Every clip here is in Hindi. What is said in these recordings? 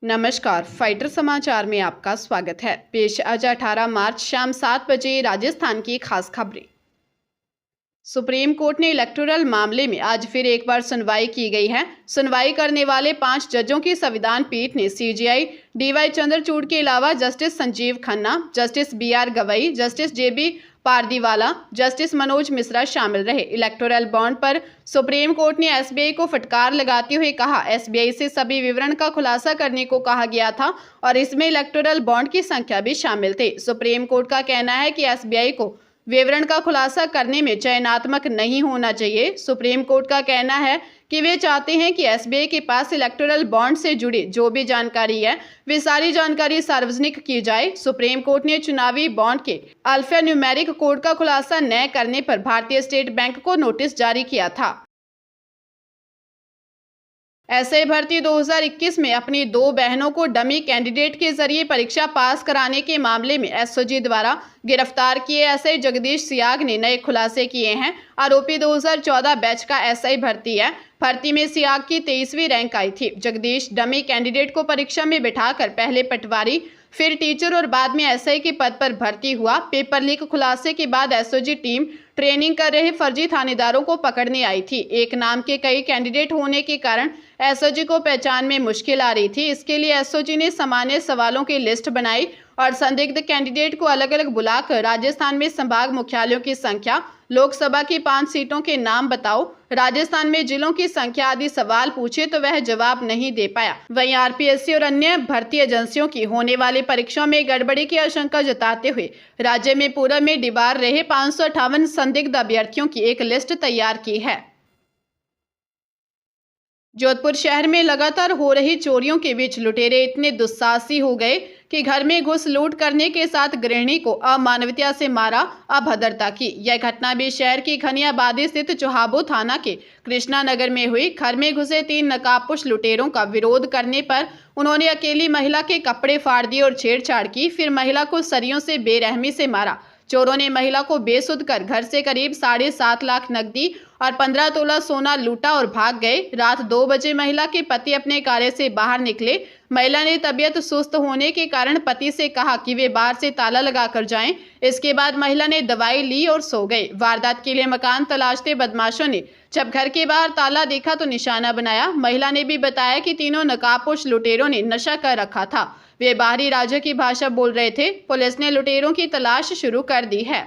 नमस्कार, फाइटर समाचार में आपका स्वागत है। पेश आज 18 मार्च शाम 7 बजे राजस्थान की खास खबरें। सुप्रीम कोर्ट ने इलेक्टोरल मामले में आज फिर एक बार सुनवाई की गई है। सुनवाई करने वाले 5 जजों की संविधान पीठ ने सीजेआई डीवाई चंद्रचूड़ के अलावा justice Sanjiv Khanna, justice BR Gavai, justice JB Pardiwala, justice Manoj Mishra शामिल रहे। इलेक्टोरल बॉन्ड पर सुप्रीम कोर्ट ने एसबीआई को फटकार लगाते हुए कहा, एसबीआई से सभी विवरण का खुलासा करने को कहा गया था और इसमें इलेक्टोरल बॉन्ड की संख्या भी शामिल थे। सुप्रीम कोर्ट का कहना है कि एसबीआई को विवरण का खुलासा करने में चयनात्मक नहीं होना चाहिए। सुप्रीम कोर्ट का कहना है कि वे चाहते हैं कि एसबीआई के पास इलेक्टोरल बॉन्ड से जुड़ी जो भी जानकारी है वे सारी जानकारी सार्वजनिक की जाए। सुप्रीम कोर्ट ने चुनावी बॉन्ड के अल्फान्यूमेरिक कोड का खुलासा न करने पर भारतीय स्टेट बैंक को नोटिस जारी किया था। एसआई भर्ती 2021 में अपनी 2 बहनों को डमी कैंडिडेट के जरिए परीक्षा पास कराने के मामले में एसओजी द्वारा गिरफ्तार किए एसआई जगदीश सियाग ने नए खुलासे किए हैं। आरोपी 2014 बैच का एसआई भर्ती है। भर्ती में सियाग की 23वीं रैंक आई थी। जगदीश डमी कैंडिडेट को परीक्षा में बिठाकर पहले पटवारी, फिर टीचर और बाद में एसआई के पद पर भर्ती हुआ। पेपर लीक खुलासे के बाद एसओजी टीम ट्रेनिंग कर रहे फर्जी थानेदारों को पकड़ने आई थी। एक नाम के कई कैंडिडेट होने के कारण एसओजी को पहचान में मुश्किल आ रही थी। इसके लिए एसओजी ने सामान्य सवालों की लिस्ट बनाई और संदिग्ध कैंडिडेट को अलग अलग बुलाकर राजस्थान में संभाग मुख्यालयों की संख्या, लोकसभा की 5 सीटों के नाम बताओ, राजस्थान में जिलों की संख्या आदि सवाल पूछे तो वह जवाब नहीं दे पाया। वहीं आरपीएससी और अन्य भर्ती एजेंसियों की होने वाली परीक्षाओं में गड़बड़ी की आशंका जताते हुए राज्य में पूर्व में डिबार रहे 558 संदिग्ध अभ्यर्थियों की एक लिस्ट तैयार की है। जोधपुर शहर में लगातार हो रही चोरियों के बीच लुटेरे इतने दुस्साहसी हो गए कि घर में घुस लूट करने के साथ गृहिणी को अमानवीयता से मारा, अभद्रता की। यह घटना भी शहर की घनियाबादी स्थित चोहाबो थाना के कृष्णा नगर में हुई। घर में घुसे 3 नकाबपोश लुटेरों का विरोध करने पर उन्होंने अकेली महिला के कपड़े फाड़ दिए और छेड़छाड़ की, फिर महिला को सरियों से बेरहमी से मारा। चोरों ने महिला को बेसुध कर घर से करीब 7.5 लाख नकदी और 15 तोला सोना लूटा और भाग गए। रात 2 बजे महिला के पति अपने कार्य से बाहर निकले। महिला ने तबीयत सुस्त होने के कारण पति से कहा कि वे बाहर से ताला लगाकर जाएं। इसके बाद महिला ने दवाई ली और सो गई। वारदात के लिए मकान तलाशते बदमाशों ने जब घर के बाहर ताला देखा तो निशाना बनाया। महिला ने भी बताया कि तीनों नकाबपोश लुटेरों ने नशा कर रखा था। वे बाहरी राज्य की भाषा बोल रहे थे। पुलिस ने लुटेरों की तलाश शुरू कर दी है।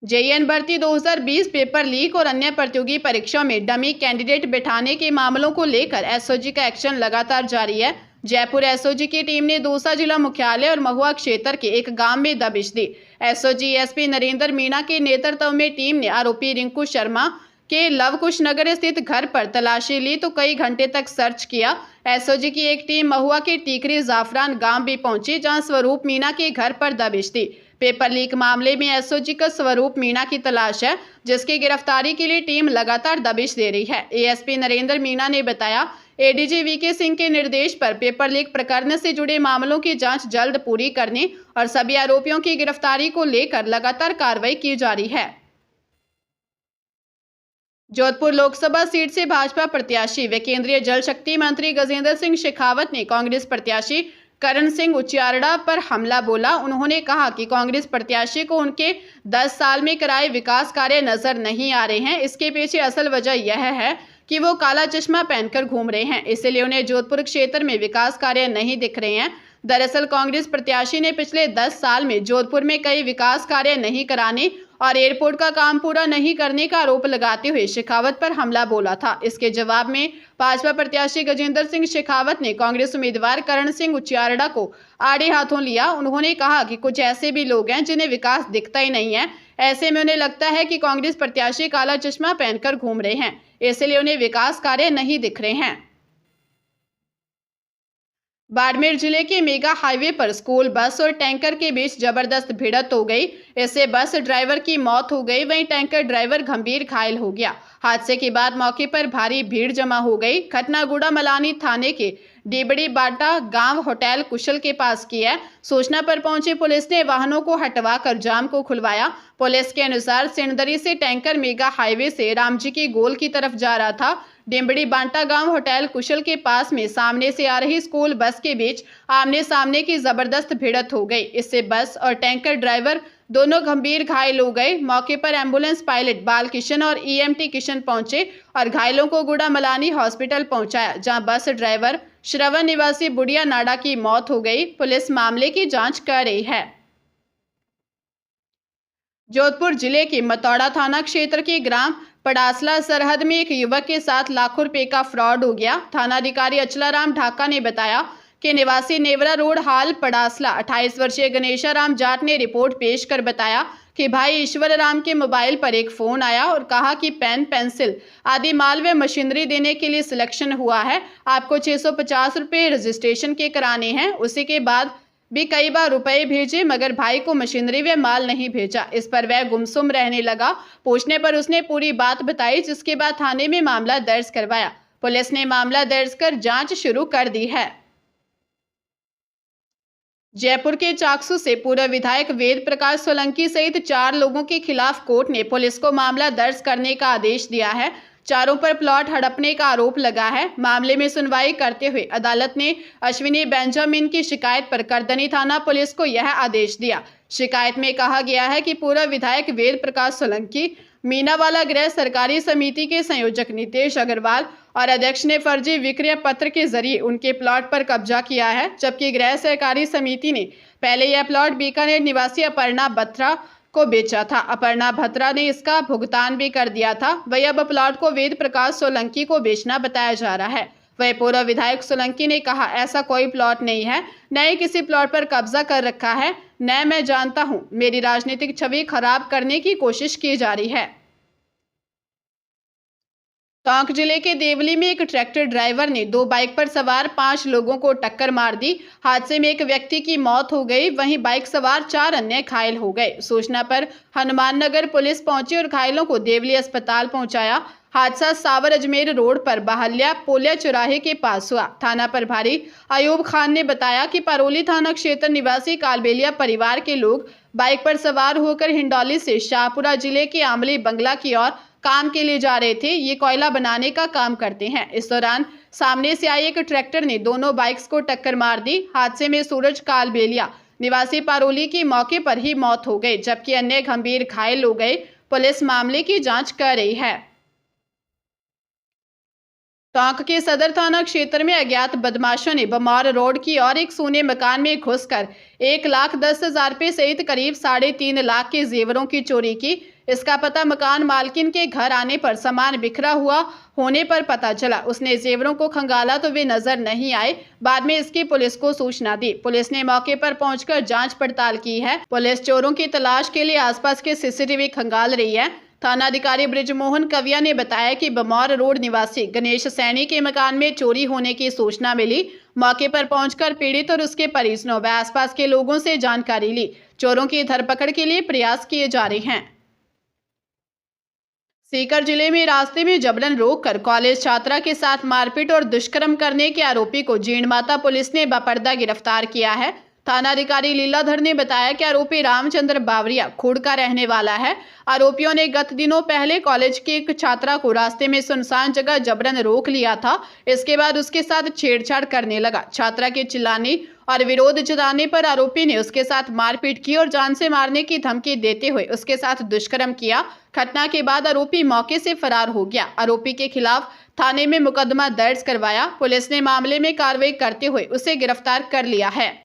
जेईएन भर्ती 2020 पेपर लीक और अन्य प्रतियोगी परीक्षाओं में डमी कैंडिडेट बिठाने के मामलों को लेकर एसओजी का एक्शन लगातार जारी है। जयपुर एसओजी की टीम ने दौसा जिला मुख्यालय और महुआ क्षेत्र के एक गांव में दबिश दी। एसओजी एसपी नरेंद्र मीणा के नेतृत्व में टीम ने आरोपी रिंकू शर्मा के लवकुश नगर स्थित घर पर तलाशी ली तो कई घंटे तक सर्च किया। एसओजी की एक टीम महुआ के टीकरी जाफरान गांव भी पहुंची, जहां स्वरूप मीणा के घर पर दबिश दी। पेपर लीक मामले में एसओजी का स्वरूप मीणा की तलाश है, जिसकी गिरफ्तारी के लिए टीम लगातार दबिश दे रही है। एएसपी नरेंद्र मीणा ने बताया, एडीजी वीके सिंह के निर्देश पर पेपर लीक प्रकरण से जुड़े मामलों की जांच जल्द पूरी करने और सभी आरोपियों की गिरफ्तारी को लेकर लगातार कार्रवाई की जा रही है। जोधपुर लोकसभा सीट से भाजपा प्रत्याशी व केंद्रीय जल शक्ति मंत्री गजेंद्र सिंह शेखावत ने कांग्रेस प्रत्याशी करण सिंह उचियारड़ा पर हमला बोला। उन्होंने कहा कि कांग्रेस प्रत्याशी को उनके 10 साल में कराए विकास कार्य नजर नहीं आ रहे हैं। इसके पीछे असल वजह यह है कि वो काला चश्मा पहनकर घूम रहे हैं, इसलिए उन्हें जोधपुर क्षेत्र में विकास कार्य नहीं दिख रहे हैं। दरअसल कांग्रेस प्रत्याशी ने पिछले 10 साल में जोधपुर में कई विकास कार्य नहीं कराने और एयरपोर्ट का काम पूरा नहीं करने का आरोप लगाते हुए शेखावत पर हमला बोला था। इसके जवाब में भाजपा प्रत्याशी गजेंद्र सिंह शेखावत ने कांग्रेस उम्मीदवार करण सिंह उचियारड़ा को आड़े हाथों लिया। उन्होंने कहा कि कुछ ऐसे भी लोग हैं जिन्हें विकास दिखता ही नहीं है। ऐसे में उन्हें लगता है कि कांग्रेस प्रत्याशी काला चश्मा पहनकर घूम रहे हैं, इसलिए उन्हें विकास कार्य नहीं दिख रहे हैं। बाड़मेर जिले के मेगा हाईवे पर स्कूल बस और टैंकर के बीच जबरदस्त भिड़ंत हो गई। इससे बस ड्राइवर की मौत हो गई, वहीं टैंकर ड्राइवर गंभीर घायल हो गया। हादसे के बाद मौके पर भारी भीड़ जमा हो गई। घटना गुड़ामलानी थाने के डेबड़ी बाटा गांव होटल कुशल के पास की है। सूचना पर पहुंची पुलिस ने वाहनों को हटवाकर जाम को खुलवाया। पुलिस के अनुसार सिंदरी से टैंकर मेगा हाईवे से रामजी की गोल की तरफ जा रहा था। डेबड़ी बाटा गांव होटल कुशल के पास में सामने से आ रही स्कूल बस के बीच आमने सामने की जबरदस्त भिड़ंत हो गई। इससे बस और टैंकर ड्राइवर दोनों गंभीर घायल हो गए। मौके पर एम्बुलेंस पायलट बाल किशन और ईएमटी किशन पहुंचे और घायलों को गुड़ामलानी हॉस्पिटल पहुंचाया, जहां बस ड्राइवर श्रवण निवासी बुढ़िया नाडा की मौत हो गई। पुलिस मामले की जांच कर रही है। जोधपुर जिले के मतौड़ा थाना क्षेत्र के ग्राम पड़ासला सरहद में एक युवक के साथ लाखों रुपए का फ्रॉड हो गया। थानाधिकारी अचलाराम ढाका ने बताया कि निवासी नेवरा रोड हाल पड़ासला 28 वर्षीय गणेशाराम जाट ने रिपोर्ट पेश कर बताया कि भाई ईश्वर राम के मोबाइल पर एक फोन आया और कहा कि पेन, पेंसिल आदि माल व मशीनरी देने के लिए सिलेक्शन हुआ है। आपको 650 रुपये रजिस्ट्रेशन के कराने हैं। उसी के बाद भी कई बार रुपए भेजे, मगर भाई को मशीनरी व माल नहीं भेजा। इस पर वह गुमसुम रहने लगा। पूछने पर उसने पूरी बात बताई, जिसके बाद थाने में मामला दर्ज करवाया। पुलिस ने मामला दर्ज कर जांच शुरू कर दी है। जयपुर के चाकसू से पूर्व विधायक वेद प्रकाश सोलंकी सहित 4 लोगों के खिलाफ कोर्ट ने पुलिस को मामला दर्ज करने का आदेश दिया है। चारों पर प्लॉट हड़पने का आरोप लगा है। मामले में सुनवाई करते हुए अदालत ने अश्विनी बेंजामिन की शिकायत पर करदनी थाना पुलिस को यह आदेश दिया। शिकायत में कहा गया है कि पूर्व विधायक वेद प्रकाश सोलंकी, मीनावाला गृह सरकारी समिति के संयोजक नितेश अग्रवाल और अध्यक्ष ने फर्जी विक्रय पत्र के जरिए उनके प्लॉट पर कब्जा किया है, जबकि गृह सहकारी समिति ने पहले यह प्लॉट बीकानेर निवासी अपर्णा बत्रा को बेचा था। अपर्णा भत्रा ने इसका भुगतान भी कर दिया था। वही अब प्लॉट को वेद प्रकाश सोलंकी को बेचना बताया जा रहा है। वह पूर्व विधायक सोलंकी ने कहा, ऐसा कोई प्लॉट नहीं है, न ही किसी प्लॉट पर कब्जा कर रखा है, न मैं जानता हूं। मेरी राजनीतिक छवि खराब करने की कोशिश की जा रही है। टोंक जिले के देवली में एक ट्रैक्टर ड्राइवर ने 2 बाइक पर सवार 5 लोगों को टक्कर मार दी। हादसे में एक व्यक्ति की मौत हो गई, वहीं बाइक सवार 4 अन्य घायल हो गए। सूचना पर हनुमान नगर पुलिस पहुंची और घायलों को देवली अस्पताल पहुंचाया। हादसा सावर अजमेर रोड पर बाहल्या पोलिया चौराहे के पास हुआ। थाना प्रभारी अयूब खान ने बताया कि पारोली थाना क्षेत्र निवासी कालबेलिया परिवार के लोग बाइक पर सवार होकर हिंडौली से शाहपुरा जिले के आमली बंगला की ओर काम के लिए जा रहे थे। ये कोयला बनाने का काम करते हैं। इस दौरान सामने से आई एक ट्रैक्टर ने दोनों बाइक्स को टक्कर मार दी। हादसे में सूरज कालबेलिया निवासी पारोली की मौके पर ही मौत हो गई, जबकि अन्य गंभीर घायल हो गए। पुलिस मामले की जांच कर रही है। टोंक के सदर थाना क्षेत्र में अज्ञात बदमाशों ने बमौर रोड की और एक सोने मकान में घुसकर 1,10,000 रुपये सहित करीब 3.5 लाख के जेवरों की चोरी की। इसका पता मकान मालकिन के घर आने पर सामान बिखरा हुआ होने पर पता चला। उसने जेवरों को खंगाला तो वे नजर नहीं आए। बाद में इसकी पुलिस को सूचना दी। पुलिस ने मौके पर पहुंचकर जांच पड़ताल की है। पुलिस चोरों की तलाश के लिए आसपास के सीसीटीवी खंगाल रही है। थानाधिकारी ब्रिजमोहन कविया ने बताया कि बमौर रोड निवासी गणेश सैनी के मकान में चोरी होने की सूचना मिली। मौके पर पहुंचकर पीड़ित और उसके परिजनों व आसपास के लोगों से जानकारी ली। चोरों की धरपकड़ के लिए प्रयास किए जा रहे हैं। सीकर जिले में रास्ते में जबरन रोककर कॉलेज छात्रा के साथ मारपीट और दुष्कर्म करने के आरोपी को जीणमाता पुलिस ने बापर्दा गिरफ्तार किया है। थानाधिकारी लीलाधर ने बताया कि आरोपी रामचंद्र बावरिया खुड़ का रहने वाला है। आरोपियों ने गत दिनों पहले कॉलेज की एक छात्रा को रास्ते में सुनसान जगह जबरन रोक लिया था। इसके बाद उसके साथ छेड़छाड़ करने लगा। छात्रा के चिल्लाने और विरोध जताने पर आरोपी ने उसके साथ मारपीट की और जान से मारने की धमकी देते हुए उसके साथ दुष्कर्म किया। घटना के बाद आरोपी मौके से फरार हो गया। आरोपी के खिलाफ थाने में मुकदमा दर्ज करवाया। पुलिस ने मामले में कार्रवाई करते हुए उसे गिरफ्तार कर लिया है।